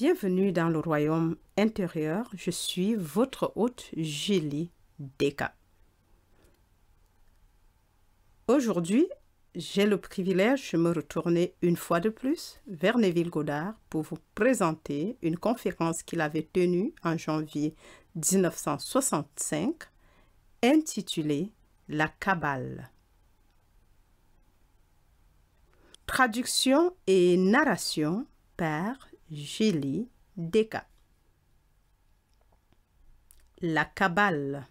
Bienvenue dans le royaume intérieur. Je suis votre hôte Julie Deka. Aujourd'hui, j'ai le privilège de me retourner une fois de plus vers Neville Goddard pour vous présenter une conférence qu'il avait tenue en janvier 1965 intitulée « La Kabbale ». Traduction et narration par Julie Deka. La Kabbale.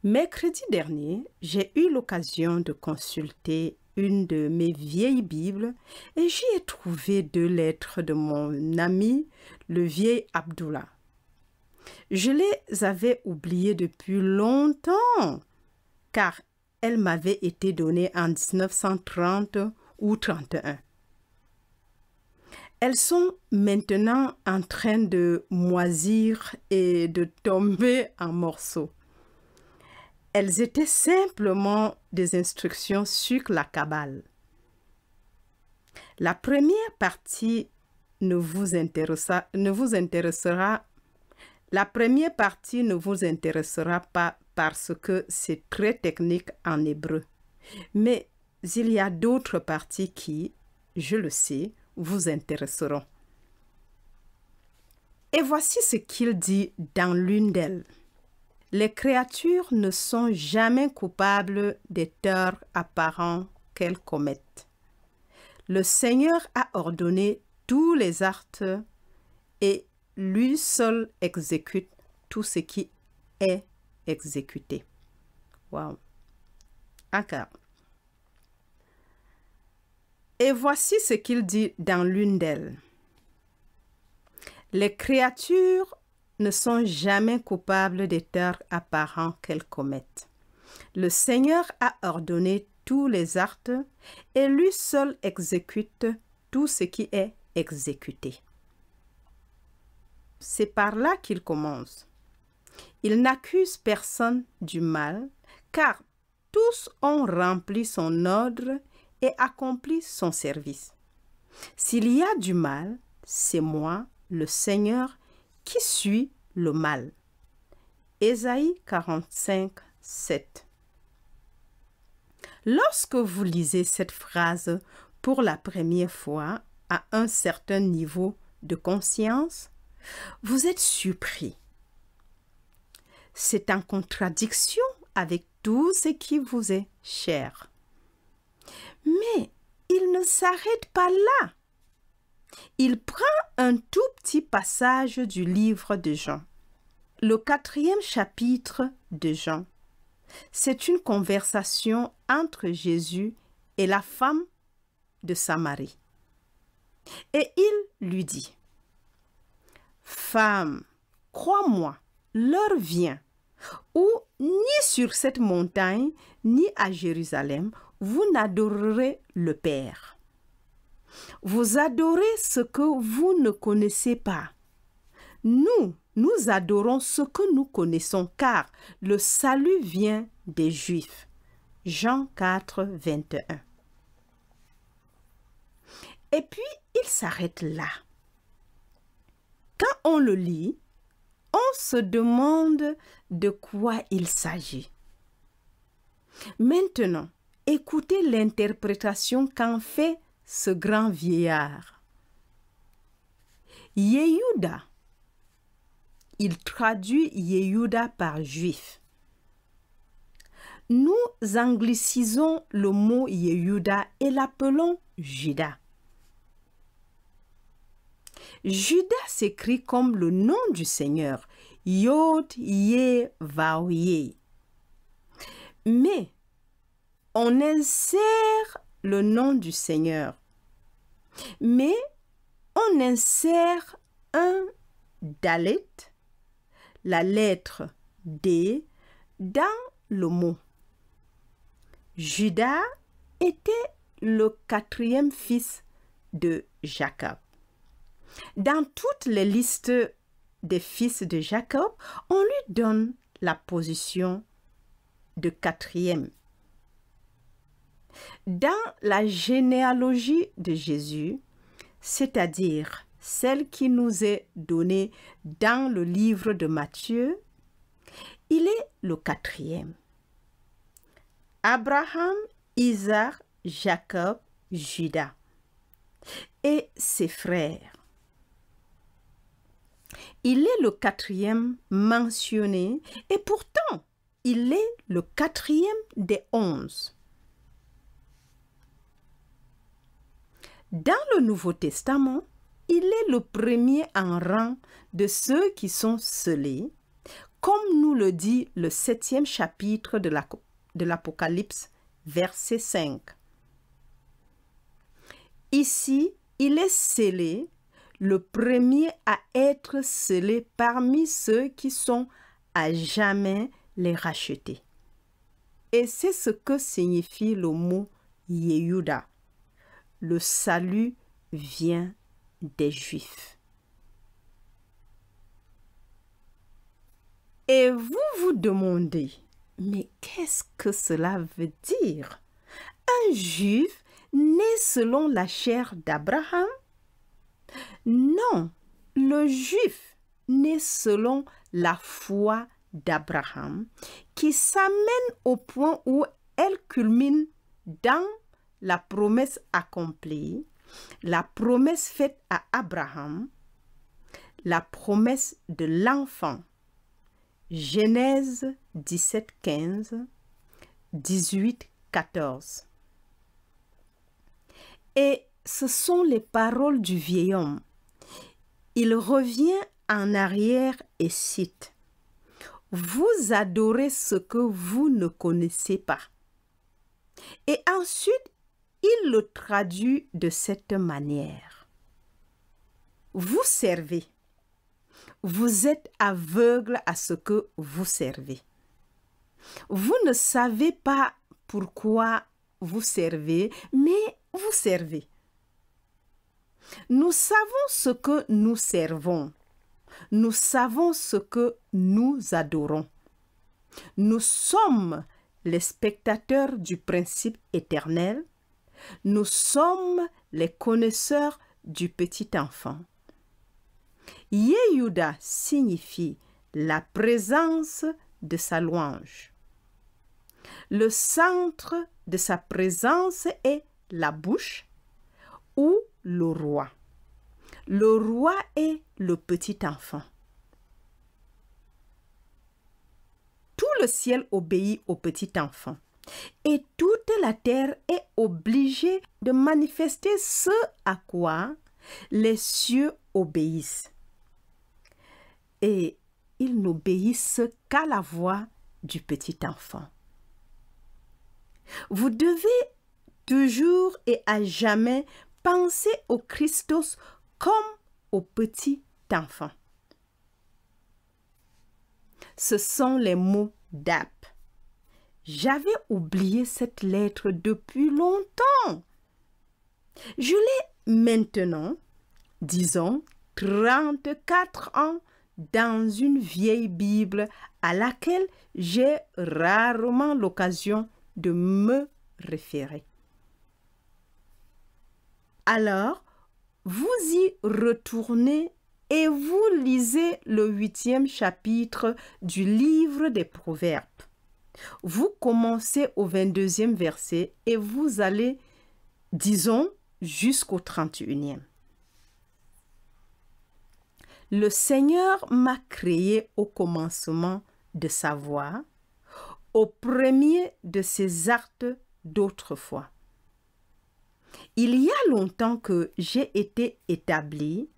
Mercredi dernier, j'ai eu l'occasion de consulter une de mes vieilles Bibles et j'y ai trouvé 2 lettres de mon ami, le vieil Abdullah. Je les avais oubliées depuis longtemps, car elles m'avaient été données en 1930 ou 31. Elles sont maintenant en train de moisir et de tomber en morceaux. Elles étaient simplement des instructions sur la Kabbale. La première partie ne vous intéressera pas parce que c'est très technique en hébreu. Mais il y a d'autres parties qui, je le sais, vous intéresseront. Et voici ce qu'il dit dans l'une d'elles. Les créatures ne sont jamais coupables des torts apparents qu'elles commettent. Le Seigneur a ordonné tous les actes et lui seul exécute tout ce qui est exécuté. Wow. Encore. Et voici ce qu'il dit dans l'une d'elles. Les créatures ne sont jamais coupables des torts apparents qu'elles commettent. Le Seigneur a ordonné tous les actes et lui seul exécute tout ce qui est exécuté. C'est par là qu'il commence. Il n'accuse personne du mal, car tous ont rempli son ordre et accompli son service. S'il y a du mal, c'est moi, le Seigneur, qui suis le mal. Ésaïe 45, 7. Lorsque vous lisez cette phrase pour la première fois à un certain niveau de conscience, vous êtes surpris. C'est en contradiction avec tout ce qui vous est cher. Mais il ne s'arrête pas là. Il prend un tout petit passage du livre de Jean. Le 4e chapitre de Jean. C'est une conversation entre Jésus et la femme de Samarie. Et il lui dit, « Femme, crois-moi, l'heure vient où ni sur cette montagne, ni à Jérusalem, vous n'adorerez le Père. Vous adorez ce que vous ne connaissez pas. Nous adorons ce que nous connaissons, car le salut vient des Juifs. » Jean 4, 21. Et puis, il s'arrête là. Quand on le lit, on se demande de quoi il s'agit. Maintenant, écoutez l'interprétation qu'en fait ce grand vieillard. Yehuda. Il traduit Yehuda par juif. Nous anglicisons le mot Yehuda et l'appelons Judas. Judas s'écrit comme le nom du Seigneur, Yod-Yeh-Vav-Yeh. Mais on insère le nom du Seigneur. Mais on insère un dalet, la lettre D, dans le mot. Judas était le 4e fils de Jacob. Dans toutes les listes des fils de Jacob, on lui donne la position de 4e. Dans la généalogie de Jésus, c'est-à-dire celle qui nous est donnée dans le livre de Matthieu, il est le 4e. Abraham, Isaac, Jacob, Judas et ses frères. Il est le 4e mentionné et pourtant, il est le 4e des 11. Dans le Nouveau Testament, il est le premier en rang de ceux qui sont scellés, comme nous le dit le 7e chapitre de l'Apocalypse, verset 5. Ici, il est scellé, le premier à être scellé parmi ceux qui sont à jamais les rachetés. Et c'est ce que signifie le mot Yehuda. Le salut vient des Juifs. Et vous vous demandez, mais qu'est-ce que cela veut dire? Un Juif né selon la chair d'Abraham? Non, le Juif né selon la foi d'Abraham, qui s'amène au point où elle culmine dans la promesse accomplie, la promesse faite à Abraham, la promesse de l'enfant. Genèse 17, 15, 18, 14. Et ce sont les paroles du vieil homme. Il revient en arrière et cite: « Vous adorez ce que vous ne connaissez pas. » Et ensuite, il le traduit de cette manière. Vous servez. Vous êtes aveugle à ce que vous servez. Vous ne savez pas pourquoi vous servez, mais vous servez. Nous savons ce que nous servons. Nous savons ce que nous adorons. Nous sommes les spectateurs du principe éternel. Nous sommes les connaisseurs du petit enfant. Yehuda signifie la présence de sa louange. Le centre de sa présence est la bouche ou le roi. Le roi est le petit enfant. Tout le ciel obéit au petit enfant. Et toute la terre est obligée de manifester ce à quoi les cieux obéissent. Et ils n'obéissent qu'à la voix du petit enfant. Vous devez toujours et à jamais penser au Christos comme au petit enfant. Ce sont les mots d'Ap. J'avais oublié cette lettre depuis longtemps. Je l'ai maintenant, disons, 34 ans dans une vieille Bible à laquelle j'ai rarement l'occasion de me référer. Alors, vous y retournez et vous lisez le 8e chapitre du livre des Proverbes. Vous commencez au 22e verset et vous allez, disons, jusqu'au 31e. Le Seigneur m'a créé au commencement de sa voix, au premier de ses actes d'autrefois. Il y a longtemps que j'ai été établi,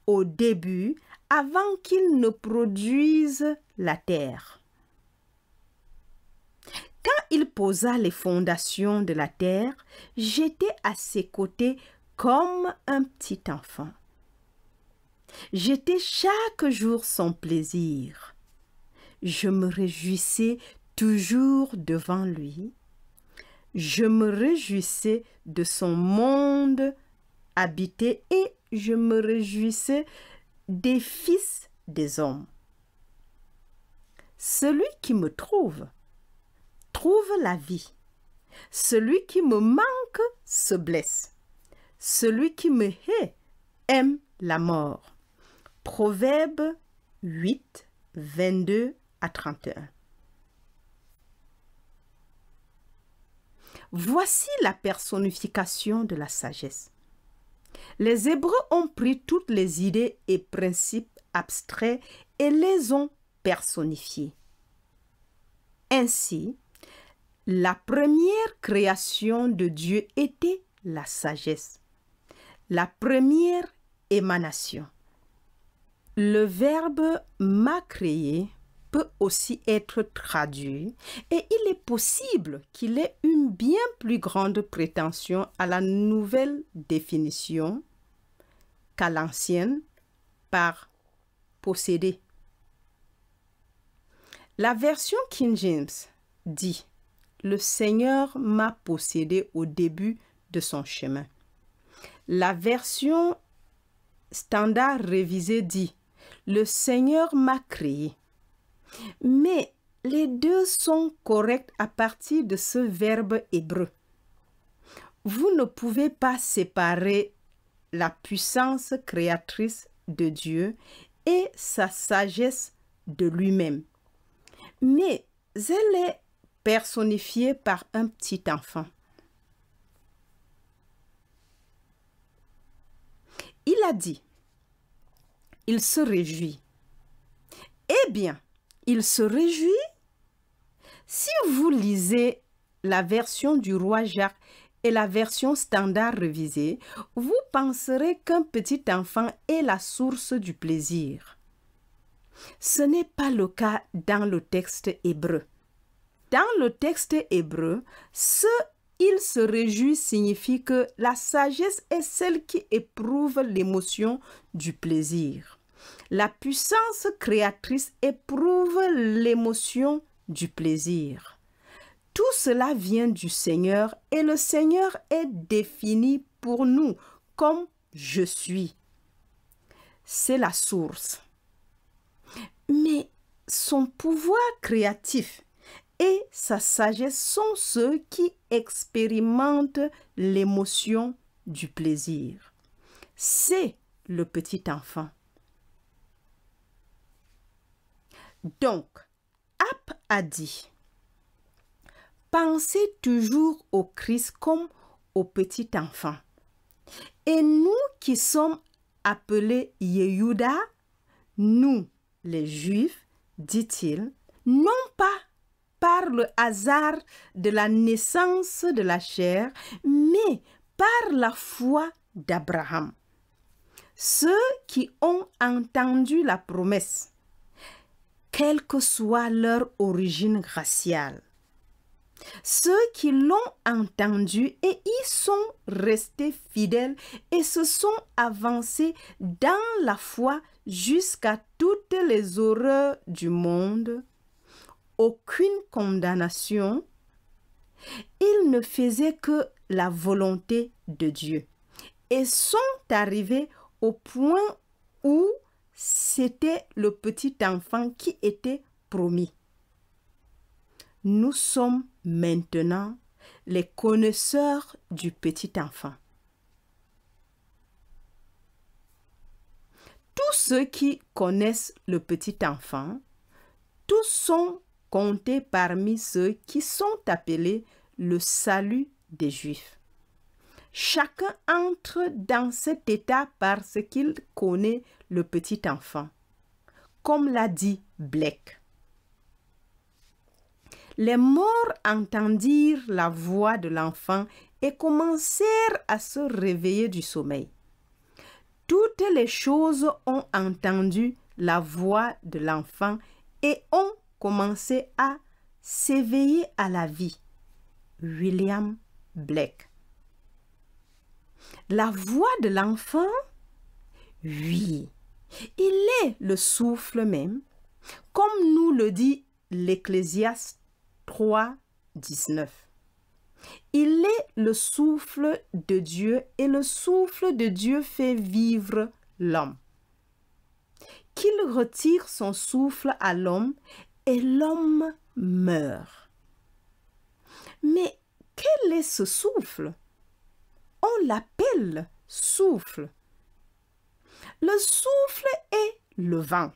au début, avant qu'il ne produise la terre. Quand il posa les fondations de la terre, j'étais à ses côtés comme un petit enfant. J'étais chaque jour son plaisir. Je me réjouissais toujours devant lui. Je me réjouissais de son monde habité et je me réjouissais des fils des hommes. Celui qui me trouve la vie. Celui qui me manque se blesse. Celui qui me hait aime la mort. Proverbe 8, 22 à 31. Voici la personnification de la sagesse. Les Hébreux ont pris toutes les idées et principes abstraits et les ont personnifiés. Ainsi, la première création de Dieu était la sagesse, la première émanation. Le verbe « m'a créé » peut aussi être traduit et il est possible qu'il ait une bien plus grande prétention à la nouvelle définition qu'à l'ancienne par posséder. La version King James dit « Le Seigneur m'a possédé au début de son chemin ». La version standard révisée dit « Le Seigneur m'a créé ». Mais les deux sont corrects à partir de ce verbe hébreu. Vous ne pouvez pas séparer la puissance créatrice de Dieu et sa sagesse de lui-même. Mais elle est personnifiée par un petit enfant. Il a dit, il se réjouit. Eh bien, il se réjouit. Si vous lisez la version du roi Jacques et la version standard révisée, vous penserez qu'un petit enfant est la source du plaisir. Ce n'est pas le cas dans le texte hébreu. Dans le texte hébreu, il se réjouit signifie que la sagesse est celle qui éprouve l'émotion du plaisir. La puissance créatrice éprouve l'émotion du plaisir. Tout cela vient du Seigneur et le Seigneur est défini pour nous comme « je suis ». C'est la source. Mais son pouvoir créatif et sa sagesse sont ceux qui expérimentent l'émotion du plaisir. C'est le petit enfant. Donc, App a dit, pensez toujours au Christ comme au petit enfant. Et nous qui sommes appelés Yehuda, nous les Juifs, dit-il, non pas par le hasard de la naissance de la chair, mais par la foi d'Abraham. Ceux qui ont entendu la promesse, quelle que soit leur origine raciale. Ceux qui l'ont entendu et y sont restés fidèles et se sont avancés dans la foi jusqu'à toutes les horreurs du monde, aucune condamnation, ils ne faisaient que la volonté de Dieu et sont arrivés au point où c'était le petit enfant qui était promis. Nous sommes maintenant les connaisseurs du petit enfant. Tous ceux qui connaissent le petit enfant, tous sont comptés parmi ceux qui sont appelés le salut des Juifs. Chacun entre dans cet état parce qu'il connaît le petit enfant, comme l'a dit Blake. Les morts entendirent la voix de l'enfant et commencèrent à se réveiller du sommeil. Toutes les choses ont entendu la voix de l'enfant et ont commencé à s'éveiller à la vie. William Blake. La voix de l'enfant, oui, il est le souffle même, comme nous le dit l'Ecclésiaste 3, 19. Il est le souffle de Dieu et le souffle de Dieu fait vivre l'homme. Qu'il retire son souffle à l'homme et l'homme meurt. Mais quel est ce souffle? On l'appelle souffle. Le souffle est le vent.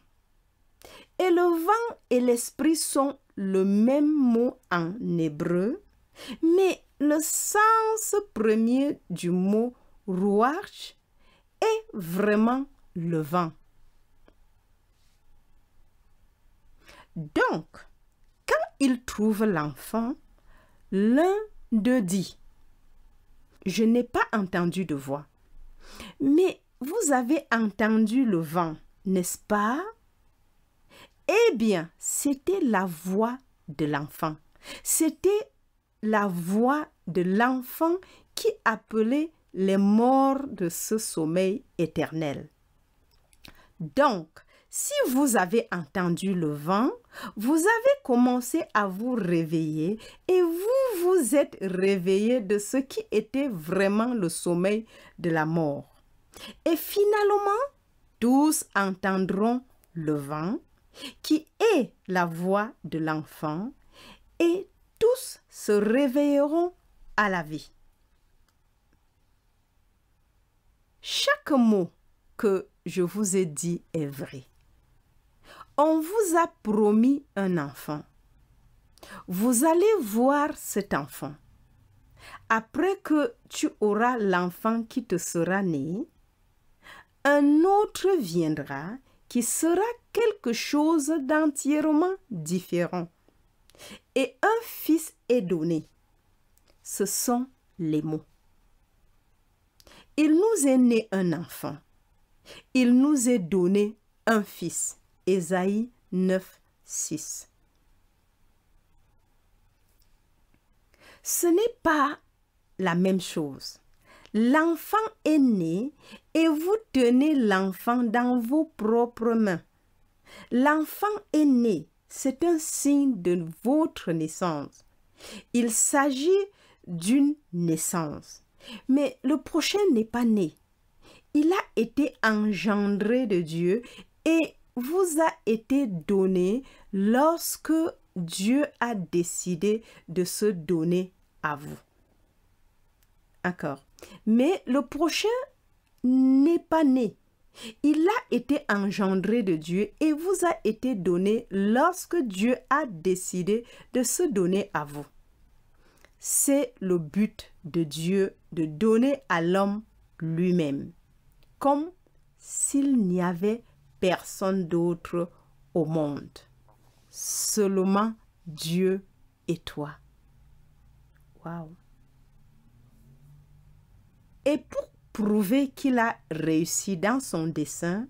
Et le vent et l'esprit sont le même mot en hébreu, mais le sens premier du mot ruach est vraiment le vent. Donc, quand ils trouvent l'enfant, l'un d'eux dit, « Je n'ai pas entendu de voix, mais vous avez entendu le vent, n'est-ce pas ?» Eh bien, c'était la voix de l'enfant. C'était la voix de l'enfant qui appelait les morts de ce sommeil éternel. Donc, si vous avez entendu le vent, vous avez commencé à vous réveiller et vous vous êtes réveillé de ce qui était vraiment le sommeil de la mort. Et finalement, tous entendront le vent, qui est la voix de l'enfant, et tous se réveilleront à la vie. Chaque mot que je vous ai dit est vrai. On vous a promis un enfant. Vous allez voir cet enfant. Après que tu auras l'enfant qui te sera né, un autre viendra qui sera quelque chose d'entièrement différent. Et un fils est donné. Ce sont les mots. Il nous est né un enfant. Il nous est donné un fils. Ésaïe 9, 6. Ce n'est pas la même chose. L'enfant est né et vous tenez l'enfant dans vos propres mains. L'enfant est né, c'est un signe de votre naissance. Il s'agit d'une naissance. Mais le prochain n'est pas né. Il a été engendré de Dieu et vous a été donné lorsque Dieu a décidé de se donner à vous. Encore. Mais le prochain n'est pas né. Il a été engendré de Dieu et vous a été donné lorsque Dieu a décidé de se donner à vous. C'est le but de Dieu de donner à l'homme lui-même, comme s'il n'y avait personne d'autre au monde. Seulement Dieu et toi. Waouh! Et pour prouver qu'il a réussi dans son dessein,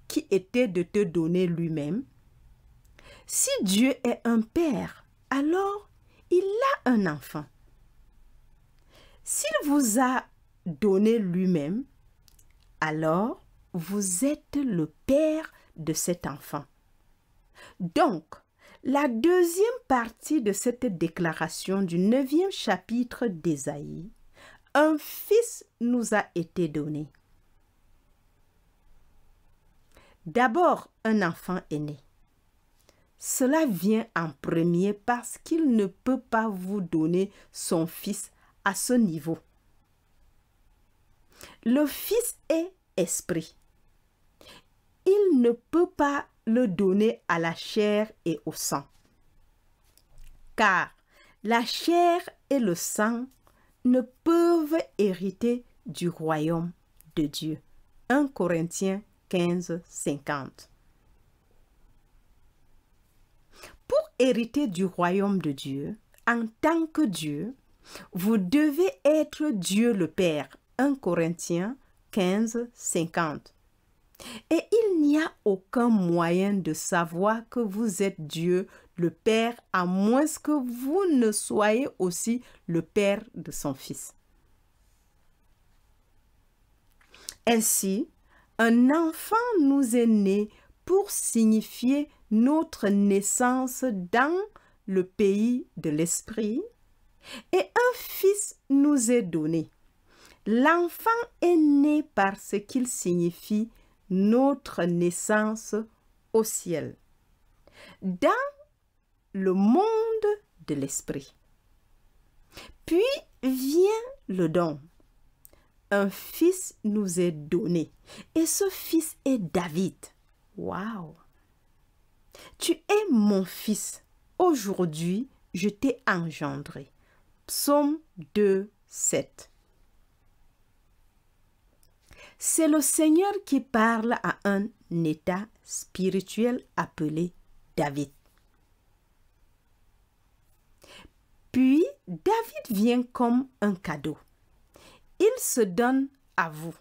qui était de te donner lui-même, si Dieu est un père, alors il a un enfant. S'il vous a donné lui-même, alors vous êtes le père de cet enfant. Donc, la deuxième partie de cette déclaration du 9e chapitre d'Ésaïe, un fils nous a été donné. D'abord, un enfant est né. Cela vient en premier parce qu'il ne peut pas vous donner son fils à ce niveau. Le fils est esprit. Il ne peut pas le donner à la chair et au sang. Car la chair et le sang ne peuvent hériter du royaume de Dieu. 1 Corinthiens 15, 50. Pour hériter du royaume de Dieu, en tant que Dieu, vous devez être Dieu le Père. 1 Corinthiens 15, 50. Et il n'y a aucun moyen de savoir que vous êtes Dieu le Père à moins que vous ne soyez aussi le Père de son Fils. Ainsi, un enfant nous est né pour signifier notre naissance dans le pays de l'Esprit et un fils nous est donné. L'enfant est né parce qu'il signifie notre naissance au ciel, dans le monde de l'Esprit. Puis vient le don. un fils nous est donné. Et ce fils est David. Waouh! Tu es mon fils. Aujourd'hui, je t'ai engendré. Psaume 2, 7. C'est le Seigneur qui parle à un état spirituel appelé David. Puis, David vient comme un cadeau. Il se donne à vous.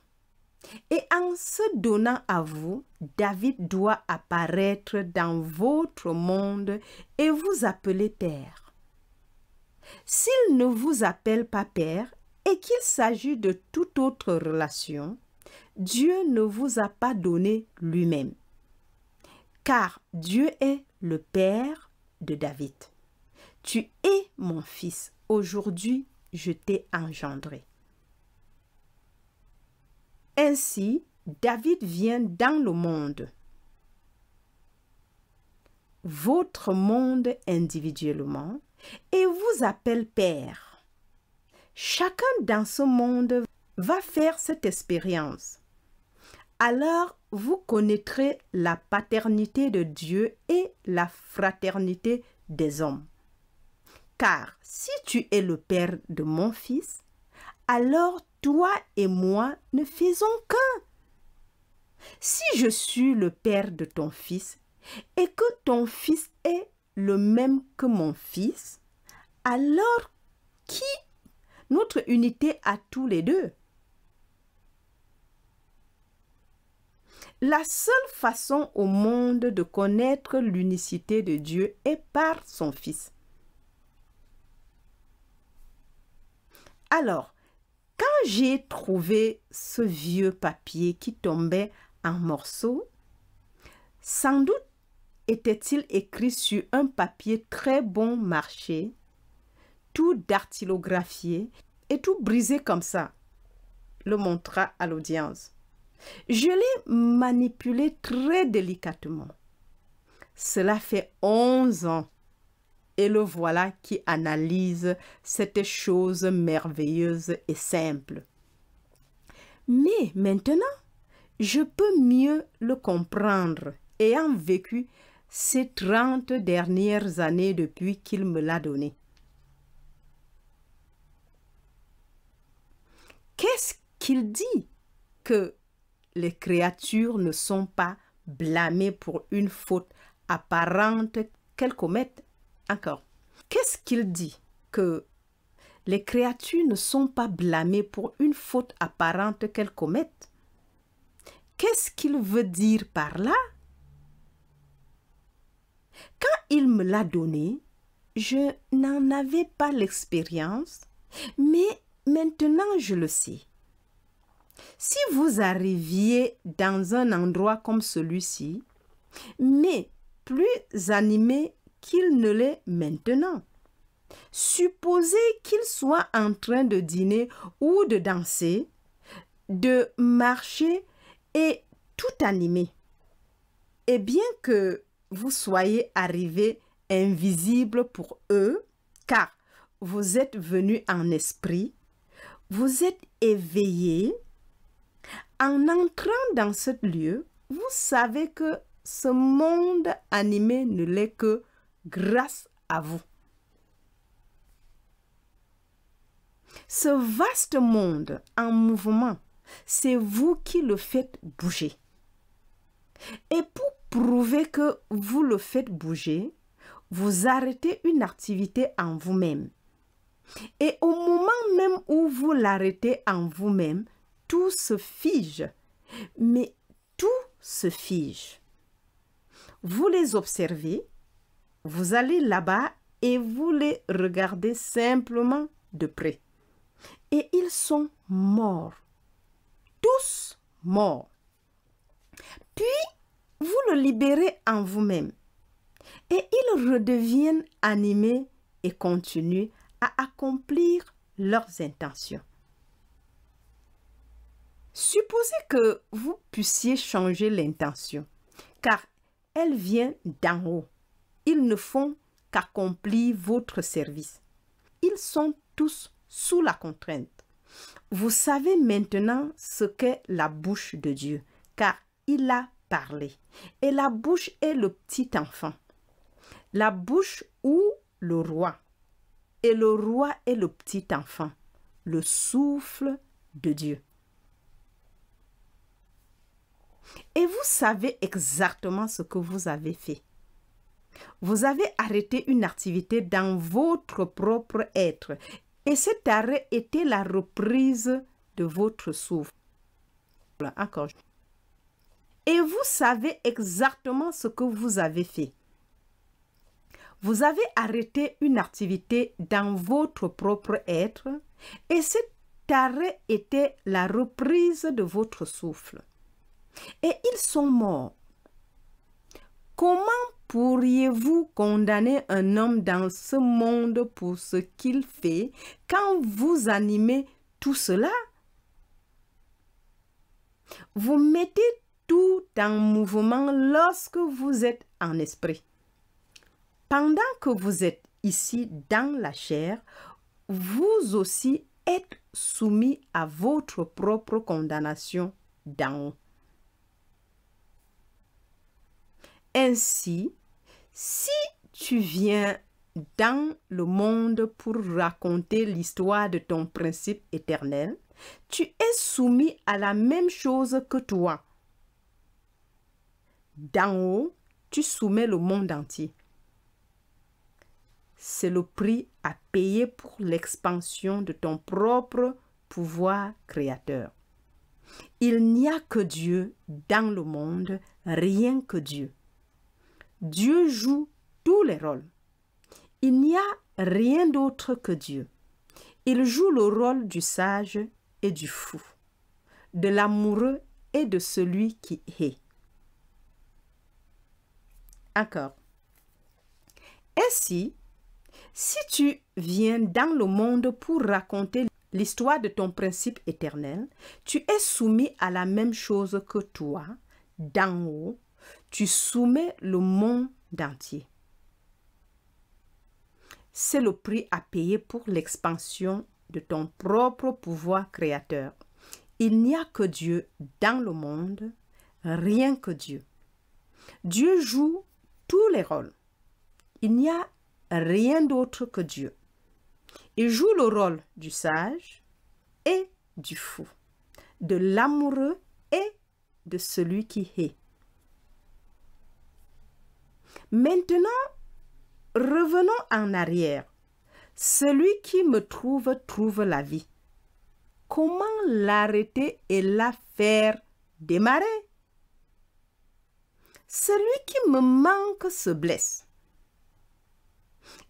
Et en se donnant à vous, David doit apparaître dans votre monde et vous appeler Père. S'il ne vous appelle pas Père et qu'il s'agit de toute autre relation, Dieu ne vous a pas donné lui-même. Car Dieu est le Père de David. Tu es mon fils. Aujourd'hui, je t'ai engendré. Ainsi, David vient dans le monde, votre monde individuellement, et vous appelle Père. Chacun dans ce monde va faire cette expérience. Alors, vous connaîtrez la paternité de Dieu et la fraternité des hommes. Car si tu es le père de mon fils, alors toi et moi ne faisons qu'un. Si je suis le père de ton fils et que ton fils est le même que mon fils, alors qui notre unité à tous les deux? La seule façon au monde de connaître l'unicité de Dieu est par son Fils. Alors, quand j'ai trouvé ce vieux papier qui tombait en morceaux, sans doute était-il écrit sur un papier très bon marché, tout dactylographié et tout brisé comme ça, le montra à l'audience. Je l'ai manipulé très délicatement. Cela fait 11 ans et le voilà qui analyse cette chose merveilleuse et simple. Mais maintenant, je peux mieux le comprendre, ayant vécu ces 30 dernières années depuis qu'il me l'a donné. Qu'est-ce qu'il dit? Que les créatures ne sont pas blâmées pour une faute apparente qu'elles commettent. Encore. Qu'est-ce qu'il dit? Que les créatures ne sont pas blâmées pour une faute apparente qu'elles commettent. Qu'est-ce qu'il veut dire par là? Quand il me l'a donné, je n'en avais pas l'expérience, mais maintenant je le sais. Si vous arriviez dans un endroit comme celui-ci, mais plus animé qu'il ne l'est maintenant, supposez qu'il soit en train de dîner ou de danser, de marcher et tout animé. Et bien que vous soyez arrivé invisible pour eux, car vous êtes venu en esprit, vous êtes éveillé. En entrant dans ce lieu, vous savez que ce monde animé ne l'est que grâce à vous. Ce vaste monde en mouvement, c'est vous qui le faites bouger. Et pour prouver que vous le faites bouger, vous arrêtez une activité en vous-même. Et au moment même où vous l'arrêtez en vous-même, tout se fige. Mais tout se fige. Vous les observez, vous allez là-bas et vous les regardez simplement de près. Et ils sont morts. Tous morts. Puis, vous le libérez en vous-même. Et ils redeviennent animés et continuent à accomplir leurs intentions. Supposez que vous puissiez changer l'intention, car elle vient d'en haut. Ils ne font qu'accomplir votre service. Ils sont tous sous la contrainte. Vous savez maintenant ce qu'est la bouche de Dieu, car il a parlé. Et la bouche est le petit enfant. La bouche ou le roi. Et le roi est le petit enfant, le souffle de Dieu. Et vous savez exactement ce que vous avez fait. Vous avez arrêté une activité dans votre propre être. Et cet arrêt était la reprise de votre souffle. Encore. Et vous savez exactement ce que vous avez fait. Vous avez arrêté une activité dans votre propre être et cet arrêt était la reprise de votre souffle. Et ils sont morts. Comment pourriez-vous condamner un homme dans ce monde pour ce qu'il fait quand vous animez tout cela? Vous mettez tout en mouvement lorsque vous êtes en esprit. Pendant que vous êtes ici dans la chair, vous aussi êtes soumis à votre propre condamnation d'en haut. Ainsi, si tu viens dans le monde pour raconter l'histoire de ton principe éternel, tu es soumis à la même chose que toi. D'en haut, tu soumets le monde entier. C'est le prix à payer pour l'expansion de ton propre pouvoir créateur. Il n'y a que Dieu dans le monde, rien que Dieu. Dieu joue tous les rôles. Il n'y a rien d'autre que Dieu. Il joue le rôle du sage et du fou, de l'amoureux et de celui qui hait. Encore. Ainsi, si tu viens dans le monde pour raconter l'histoire de ton principe éternel, tu es soumis à la même chose que toi, d'en haut, tu soumets le monde entier. C'est le prix à payer pour l'expansion de ton propre pouvoir créateur. Il n'y a que Dieu dans le monde, rien que Dieu. Dieu joue tous les rôles. Il n'y a rien d'autre que Dieu. Il joue le rôle du sage et du fou, de l'amoureux et de celui qui hait. Maintenant, revenons en arrière. Celui qui me trouve, trouve la vie. Comment l'arrêter et la faire démarrer? Celui qui me manque se blesse.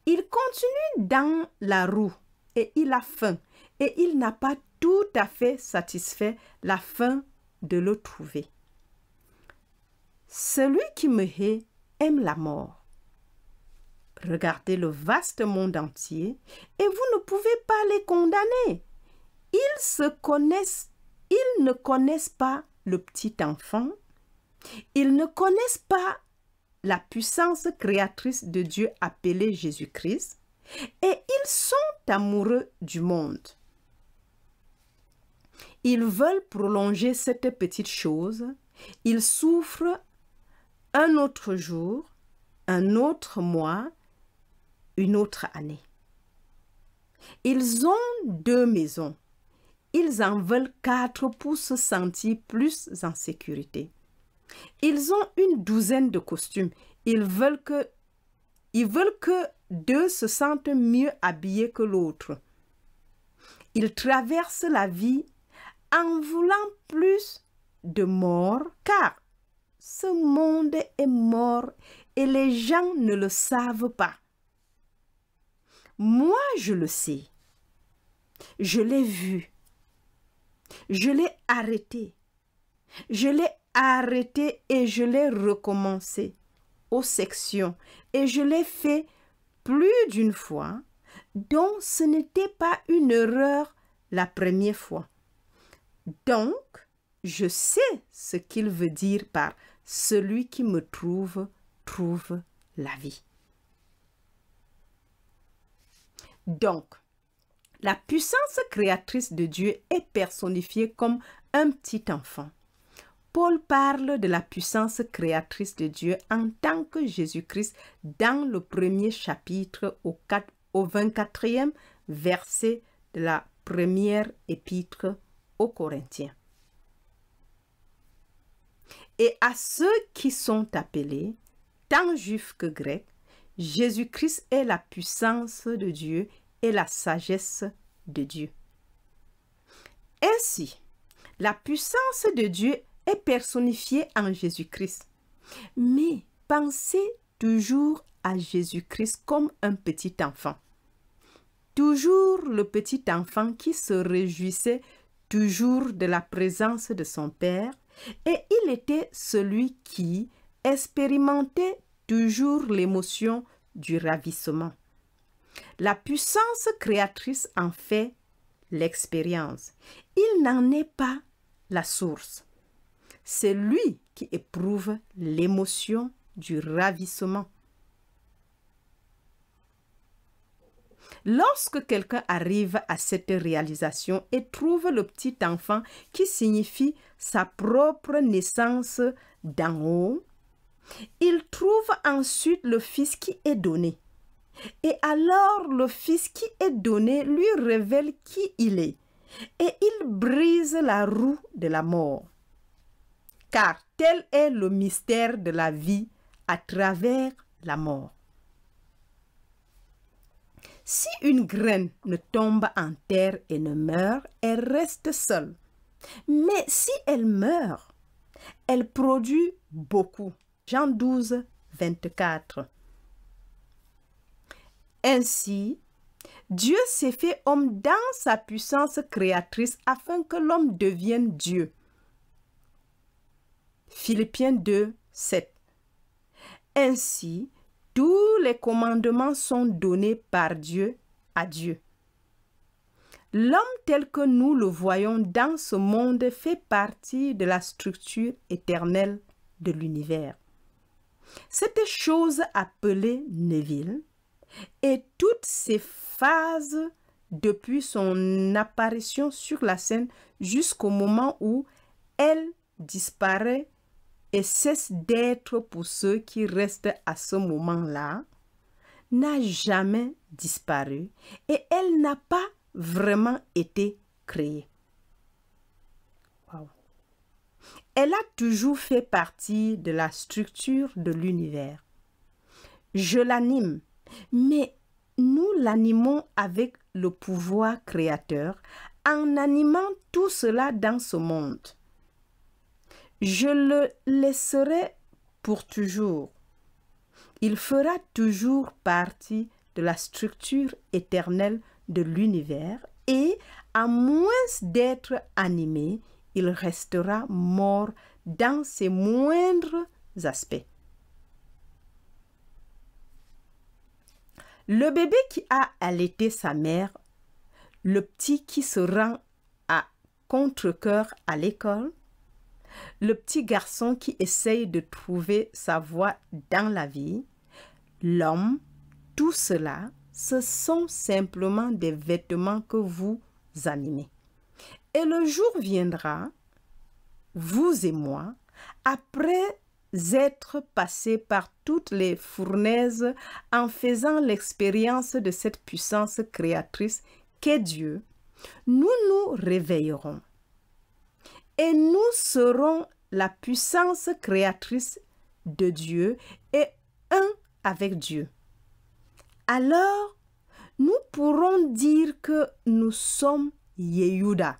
Il continue dans la roue et il a faim et il n'a pas tout à fait satisfait la faim de le trouver. Celui qui me hait aime la mort. Regardez le vaste monde entier et vous ne pouvez pas les condamner. Ils ne connaissent pas le petit enfant. Ils ne connaissent pas la puissance créatrice de Dieu appelée Jésus-Christ et ils sont amoureux du monde. Ils veulent prolonger cette petite chose. Ils souffrent un autre jour, un autre mois, une autre année. Ils ont 2 maisons. Ils en veulent 4 pour se sentir plus en sécurité. Ils ont une 12aine de costumes. Ils veulent que 2 se sentent mieux habillés que l'autre. Ils traversent la vie en voulant plus de mort, car ce monde est mort et les gens ne le savent pas. Moi, je le sais. Je l'ai vu. Je l'ai arrêté. Je l'ai arrêté et je l'ai recommencé aux sections et je l'ai fait plus d'une fois, donc ce n'était pas une erreur la première fois. Donc, je sais ce qu'il veut dire par « celui qui me trouve, trouve la vie ». Donc, La puissance créatrice de Dieu est personnifiée comme un petit enfant. Paul parle de la puissance créatrice de Dieu en tant que Jésus-Christ dans le premier chapitre au 24e verset de la première épître aux Corinthiens. Et à ceux qui sont appelés, tant juifs que grecs, Jésus-Christ est la puissance de Dieu et la sagesse de Dieu. Ainsi, la puissance de Dieu est personnifiée en Jésus-Christ. Mais pensez toujours à Jésus-Christ comme un petit enfant. Toujours le petit enfant qui se réjouissait toujours de la présence de son Père, et il était celui qui expérimentait toujours l'émotion du ravissement. La puissance créatrice en fait l'expérience. Il n'en est pas la source. C'est lui qui éprouve l'émotion du ravissement. Lorsque quelqu'un arrive à cette réalisation et trouve le petit enfant qui signifie sa propre naissance d'en haut, il trouve ensuite le Fils qui est donné. Et alors le Fils qui est donné lui révèle qui il est. Et il brise la roue de la mort. Car tel est le mystère de la vie à travers la mort. Si une graine ne tombe en terre et ne meurt, elle reste seule. Mais si elle meurt, elle produit beaucoup. Jean 12, 24. Ainsi, Dieu s'est fait homme dans sa puissance créatrice afin que l'homme devienne Dieu. Philippiens 2, 7. Ainsi, tous les commandements sont donnés par Dieu à Dieu. L'homme tel que nous le voyons dans ce monde fait partie de la structure éternelle de l'univers. Cette chose appelée Neville et toutes ses phases depuis son apparition sur la scène jusqu'au moment où elle disparaît et cesse d'être pour ceux qui restent à ce moment-là, n'a jamais disparu et elle n'a pas vraiment été créée. Wow. Elle a toujours fait partie de la structure de l'univers. Je l'anime, mais nous l'animons avec le pouvoir créateur en animant tout cela dans ce monde. Je le laisserai pour toujours. Il fera toujours partie de la structure éternelle de l'univers et, à moins d'être animé, il restera mort dans ses moindres aspects. Le bébé qui a allaité sa mère, le petit qui se rend à contre-cœur à l'école, le petit garçon qui essaye de trouver sa voie dans la vie, l'homme, tout cela, ce sont simplement des vêtements que vous animez. Et le jour viendra, vous et moi, après être passés par toutes les fournaises en faisant l'expérience de cette puissance créatrice qu'est Dieu, nous nous réveillerons. Et nous serons la puissance créatrice de Dieu et un avec Dieu. Alors, nous pourrons dire que nous sommes Yehuda,